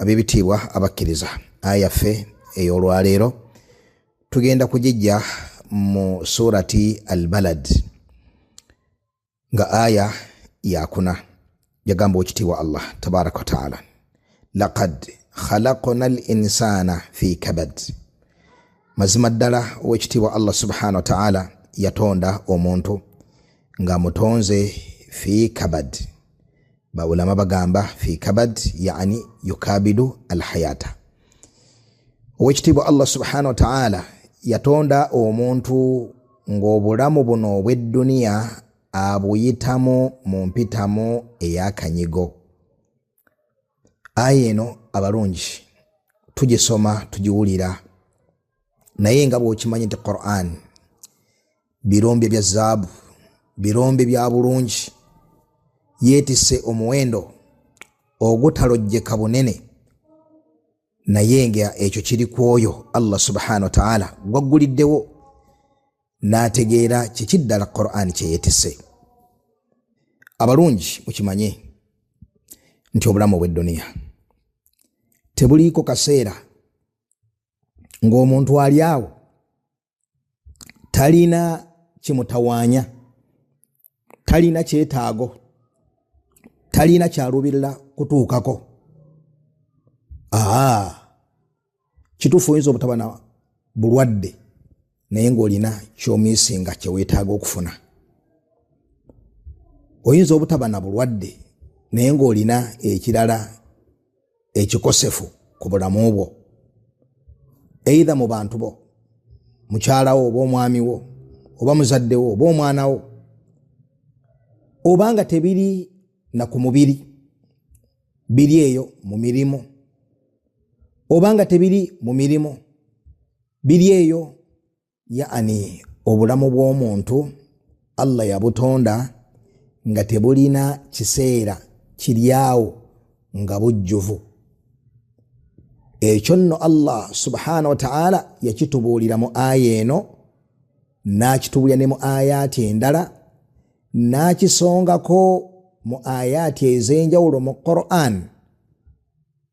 abibitibwa abakkiriza aya fe ey'olwaleero tugenda kujijja mu surati al-balad nga aya yakuna yagamba okitiibwa Allah tabaraka wa taala laqad khalaqna al-insana fi kabad mazima ddala owekitiibwa Allah subhanahu wa taala yatonda omuntu nga mutonze fi kabad bawulama bagamba fi kabad yani yukabidu alhayata owekitiibwa Allah subhanahu wa taala yatonda omuntu ng'obulamu buno obw'edduniya abuyitamu mu mpitamu ey'akanyigo. Aya eno abalungi tugisoma tugiwulira naye nga bw'okimanyi nti Qur'an birombe bya zaabu birombe bya bulungi yeetisse omuwendo ogutalojjeka bunene naye nga ekyo kiri kwoyo Allah subhanahu wa ta'ala gwagguliddewo n'ategeera kikiddala Qur'an kye yeetisse. Abalungi mukimanye nti obulamu obw'edduniya tebuliiko kaseera ng'omuntu ali awo talina kimutawaanya, talina kyetaago, talina kyalubirira kutuukako. Kituufu oyinza obutaba na bulwadde naye ng'olina ky'omiisinga kye weetaaga okufuna. Oyinza obutaba na bulwadde naye ng'olina ekirala ekikosefu ku bulamu bwo, either mu bantu bo, mukyalawo oba omwami wo oba muzadde wo oba omwana wo, obanga tebiri na ku mubiri biri eyo mu mirimu, obanga tebiri mu mirimu biri eyo yaani obulamu bw'omuntu Allah yabutonda nga tebulina kiseera kiryawo nga bujjuvu. Ekyo nno Allah subhanahu wa ta'ala yakitubuulira mu aya eno n'akitubuulira ne mu ayaati endala n'akisongako mu ayaati ez'enjawulo mu Qur'an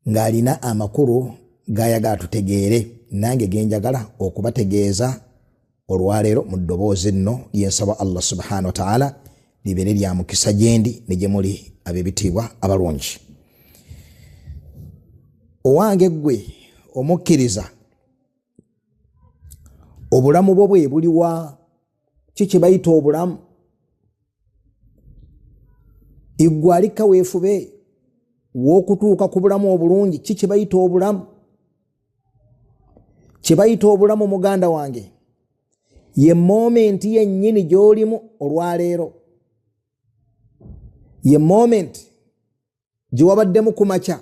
ng'alina amakulu g'ayagala tutegeere nange genjagala okubategeeza olwaleero mu ddoboozi nno lyensaba Allah subhanahu wa ta'ala libeere lya mukisa gyendi ne gye muli ab'ebitiibwa abalungi. Owange ggwe omukkiriza obulamu bwo bwe buliwa kiki bayita obulamu? Iggwe alika weefube w'okutuuka ku bulamu obulungi kiki bayita obulamu? Kye bayita obulamu muganda wange ye momenti yennyini gy'olimu olwaleero, ye moment gye wabaddemu ku makya,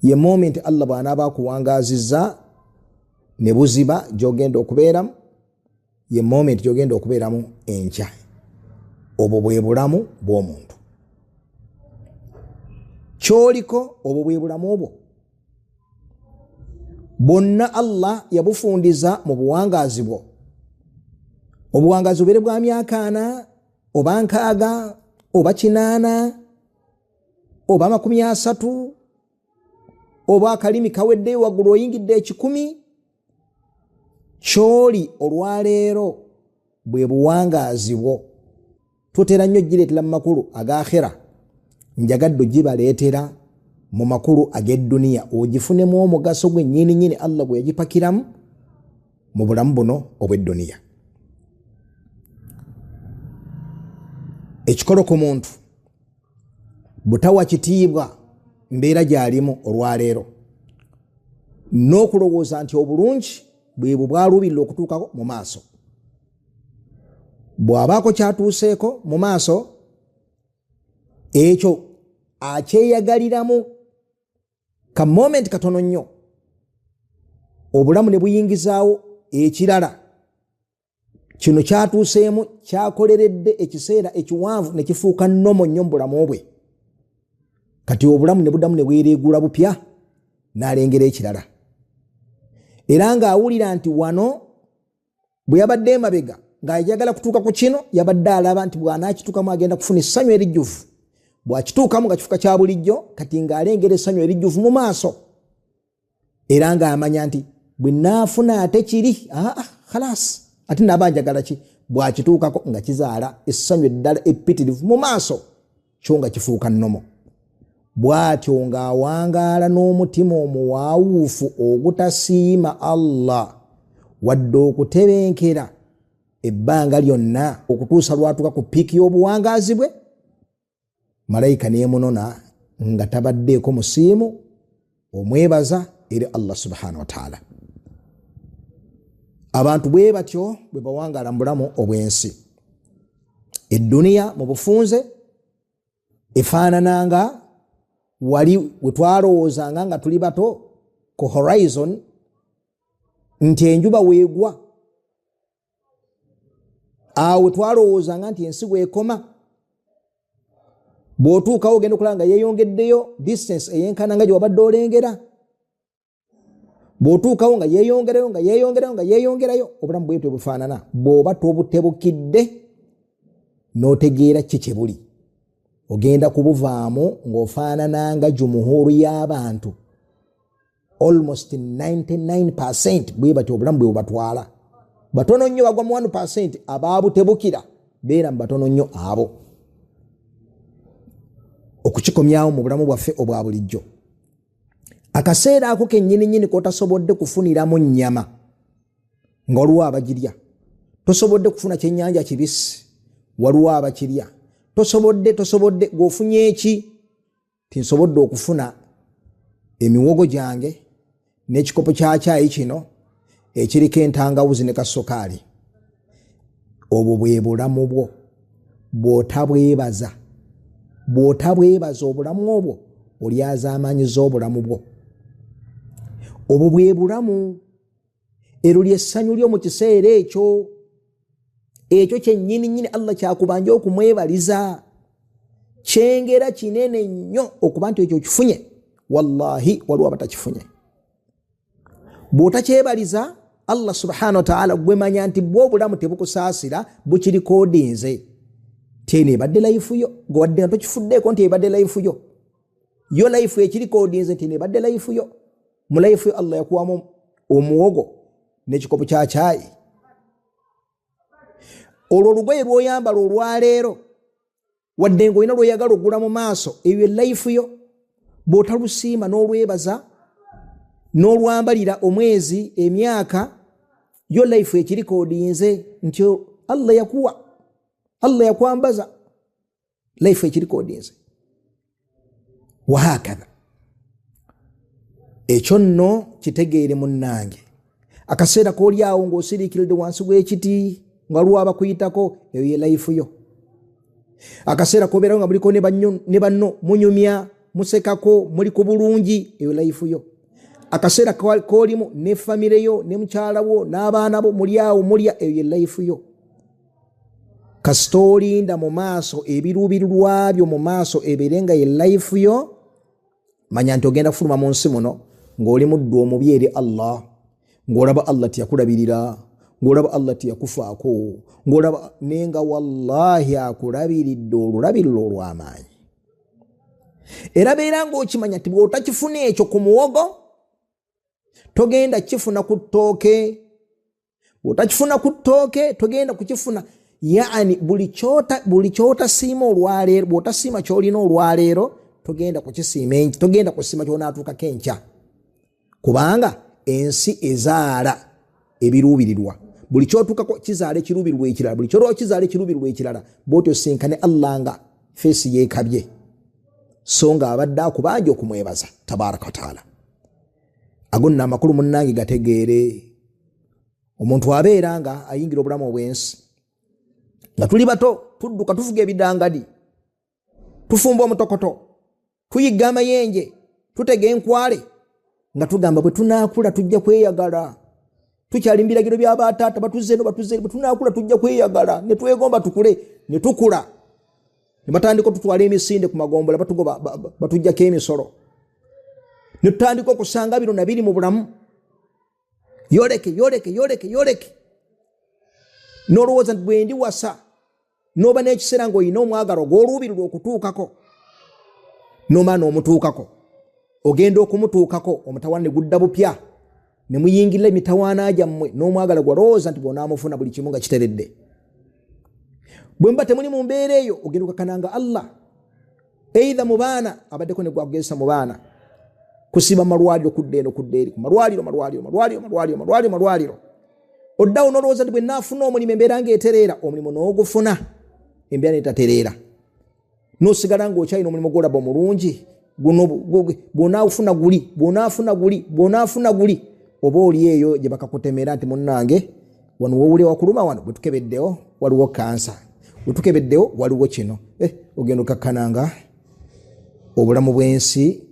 ye moment Allah bw'anaaba akuwangaazizza ne buziba gy'ogenda okubeeramu, ye moment gy'ogenda okubeeramu enkya. Obwo bwe bulamu bw'omuntu ky'oliko, obwo bwe bulamu bwo. Bonna Allah yabufundiza mu buwangaazi bwo. Obuwangaazi bubeere bwa myaka 4 oba 6 oba 8 oba 30 oba akalimi kawedde waggulu oyingidde 10, ky'oli olwaleero bwe buwangaazi bwo. Tutera nnyo gireetera mu makulu ag'akhera, njagadde gibaleetera mu makulu ag'edduniya ogifunemu omugaso gwe nnyini Allah bwe yagipakiramu mu bulamu buno obw'edduniya. Ekikolo ku muntu butawa kitiibwa mbeera gy'alimu olwaleero n'okulowooza nti obulungi bwe bwalubirira okutuukako mu maaso. Bw'abaako kyatuuseeko mu maaso ekyo akyeyagaliramu ka moment katono nnyo, obulamu ne buyingizaawo ekirala. Kino kyatuuseemu kyakoleredde ekiseera ekiwanvu ne kifuuka nnomo nnyo mu bulamu bwe. Kati obulamu ne buddamu ne bwereegula bupya n'alengera ekirala. Era ng'awulira nti wano bwe yabadde emabega ng'ayagala kutuuka ku kino, yabadde alaba nti bw'anaakituukamu agenda kufuna essanyu erijjuvu. bwakituukamu nga kifuka kya bulijjo kati ng'alengera essanyu erijjuvu mu maaso era ng'amanya nti bwe naafuna ate kiri khalas ate naba njagala ki bwakituukako nga kizaala essanyu eddala eppitirivu mu maaso kyo nga kifuuka nnomo. Bw'atyo ng'awangaala n'omutima omuwaawuufu ogutasiima Allah wadde okutebenkera ebbanga lyonna okutuusa lwatuuka ku piiki y'obuwangaazi bwe, malayika neemunona nga tabaddeeko musiimu omwebaza eri Allah subhanahu wa ta'ala. Abantu bwe batyo bwe bawangaala mu bulamu obw'ensi. Edduniya mu bufunze efaanananga wali we twalowoozanga nga tuli bato ku horizon nti enjuba weegwa, awo we twalowoozanga nti ensi weekoma. Bw'otuukawo ogenda okulaba nga yeeyongeddeyo distance eyenkananga gye wabadde olengera. Bw'otuukawo nga yeeyongerayo nga yeeyongerayo nga yeeyongerayo. Obulamu bwetyo bufaanana bw'oba tobutebukidde n'otegeera ki kye buli, ogenda kubuvaamu ng'ofaanana nga jumuhuru y'abantu almost 99% bwe batyo obulamu bwe bubatwala. Batono nnyo bagwa mu 1% abaabutebukira beera mu batono nnyo abo. Okukikomyawo mu bulamu bwaffe obwa bulijjo, akaseera ako kennyini k'otasobodde kufuniramu nnyama nga waliwo abagirya, tosobodde kufuna kyennyanja kibisi waliwo abakirya, tosobodde g'ofunye eki tinsobodde okufuna emiwogo gyange n'ekikopo kya caayi kino ekiriko entangawuzi ne kasokaali. Obwo bwe bulamu bwo bw'otabwebaza obulamu obwo olyazaamaanyiza obulamu bwo. Obwo bwe bulamu, ero lyessanyu lyo mu kiseera ekyo kyennyini Allah kyakubanja okumwebaliza, kyengera kinene nnyo okuba nti ekyo kifunye. Wallahi waliwo abatakifunye. Bw'otakyebaliza Allah subhanahu wa ta'ala gwe manya nti bwo obulamu tebukusaasira bukirikodinze tene ebadde life yo gwadde nga tokifuddeeko nti ebadde life yo life ekirikodinze nti ebadde life yo. Mu life yo Allah yakuwamu omuwogo n'ekikopo kya caayi. Olwo olugoye lw'oyambala olwaleero wadde ng'olina lw'oyagala ogula mu maaso, eyo life yo bw'otalusiima n'olwebaza n'olwambalira omwezi emyaka, yo life ekirikodinze nti Allah yakuwa, Allah yakwambaza, life ekirikodinze. Wahakadha. Ekyo nno kitegeere munnange. Akaseera k'oli awo ng'osiriikiridde wansi w'ekiti nga waliwo abakuyitako, eyo ye life yo. Akaseera k'obeerawo nga muliko ne banno munyumya musekako muli ku bulungi, eyo life yo. Akaseera k'olimu ne famire yo ne mukyala wo n'abaana bo muli awo mulya, eyo ye life yo. Kasita olinda mu maaso ebiruubirirwa byo mu maaso ebeere nga ye life yo, manya nti ogenda kufuluma mu nsi muno ng'oli muddu omubi eri Allah, ng'olaba Allah tiyakulabirira, ng'olaba Allah tiyakufaako, ng'olaba nenga wallahi akulabiridde olulabiriro olw'amaanyi. Era beera ng'okimanya nti bw'otakifuna ekyo ku muwogo togenda kifuna ku ttooke, bw'otakifuna ku ttooke togenda kukifuna. Yaani buli kyotasiima olwaleero, bw'otasiima ky'olina olwaleero togenda kukisiima, togenda kusiima ky'onaatuukako enkya, kubanga ensi ezaala ebiruubirirwa. Buli kyotuukako kizaala ekiruubirirwa ekirala, buli kyolwa kizaala ekiruubirirwa ekirala. Bw'otyo sinkane Allah nga feesi yeekabye, so nga abadde akubanja okumwebaza tabaraka wa taala. Ago nno amakulu munnange gategeere. Omuntu abeera nga ayingira obulamu obw'ensi nga tuli bato, tudduka tufuga ebidangadi, tufumba omutokoto, tuyigga amayenje, tutega enkwale, nga tugamba bwe tunaakula tujja kweyagala. Tukyali mu biragiro by'abataata batuze bwe tunaakula tujja kweyagala, ne twegomba tukule, ne tukula. Ne batandika tutwala emisinde ku magombola batujjako emisolo. Ne tutandika okusanga bino na biri mu bulamu. Yoleke. N'olowooza nti bwe ndi wasa, n'oba n'ekiseera ng'olina omwagalo gw'oluubirirwa okutuukako, n'omwana omutuukako ogenda okumutuukako omutawaana ne gudda bupya ne muyingirira emitawaana gyammwe n'omwagala gwalowooza nti bw'onaamufuna buli kimu nga kiteredde. Bwe mba temuli mu mbeera eyo ogenda okakkananga Allah eitha mu baana abaddeko ne gwagezesa mu baana kusiba malwaliro kudda eno kudda eri malwaliro oddawo n'olowooza nti bwe naafuna omulimu embeera ng'etereera omulimu n'ogufuna embeera n'etatereera n'osigala ng'okyalina omulimu gw'olaba omulungi bw'onaafuna guli oba oli eyo gye bakakutemera nti munnange wano wowulira wakuluma wano bwe tukebeddewo waliwo kansa bwe tukebeddewo waliwo kino ogenda okakkananga obulamu bw'ensi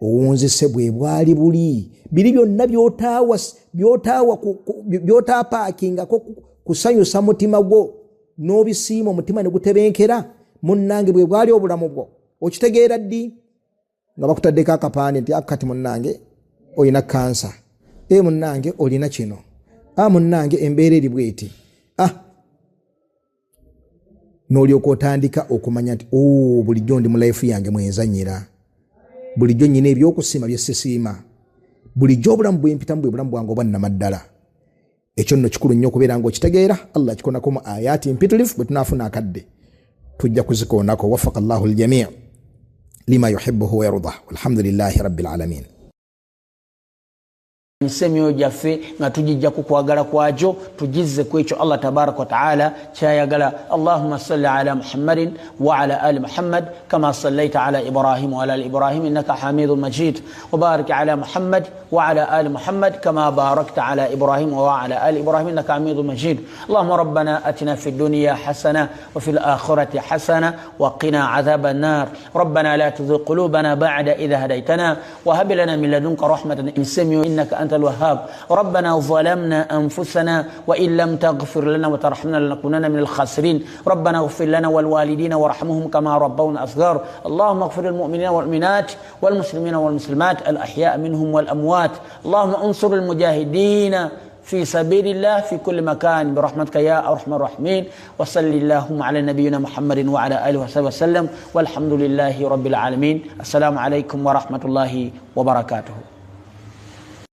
obuwunzise bwe bwali buli biri byonna by'otapaakingako kusanyusa mutima gwo n'obisiima omutima ne gutebenkera munnange bwe bwali obulamu bwo okitegeera ddi nga bakutaddeko akapaande nti akati munnange olina kansa munnange olina kino munnange embeera eri bweti n'olyoka otandika okumanya nti bulijjo ndi mu life yange mwenzanyira bulijjo nyina ebyokusiima bye sisiima bulijjo obulamu bwempitamu bwe bulamu bwange obwannamaddala ekyo nno kikulu nnyo okubeera ng'okitegeera Allah kikonako mu ayaati mpitirifu bwe tunaafuna akadde tujja kuzikoonako wafaka Allahu aljamii lima yuhibbuhu wa yardah walhamdulillahi rabbil alamin. Nsemyo jaffe nga tujijja kukwagala kwajo tujizze kwekyo Allah tabarak wa taala kyayagala. Allahumma salli ala Muhammadin wa ala ali Muhammad kama sallaita ala Ibrahim wa ala ali Ibrahim innaka Hamidum Majid wa barik ala Muhammad wa ala ali Muhammad kama barakta ala Ibrahim wa ala ali Ibrahim innaka Hamidum Majid. Allahumma rabbana atina fid dunya hasana wa fil akhirati hasana wa qina adhaban nar. Rabbana la tuzigh qulubana ba'da idh hadaytana wa hab lana min ladunka rahmatan innaka أنت الوهاب. ربنا ظلمنا أنفسنا وإن لم تغفر لنا وترحمنا لنكونن من الخاسرين. ربنا اغفر لنا والوالدين وارحمهم كما ربونا صغار. اللهم اغفر للمؤمنين والمؤمنات والمسلمين والمسلمات الأحياء منهم والأموات. اللهم انصر المجاهدين في سبيل الله في كل مكان برحمتك يا أرحم الراحمين. وصل اللهم على نبينا محمد وعلى آله وصحبه وسلم والحمد لله رب العالمين. السلام عليكم ورحمة الله وبركاته.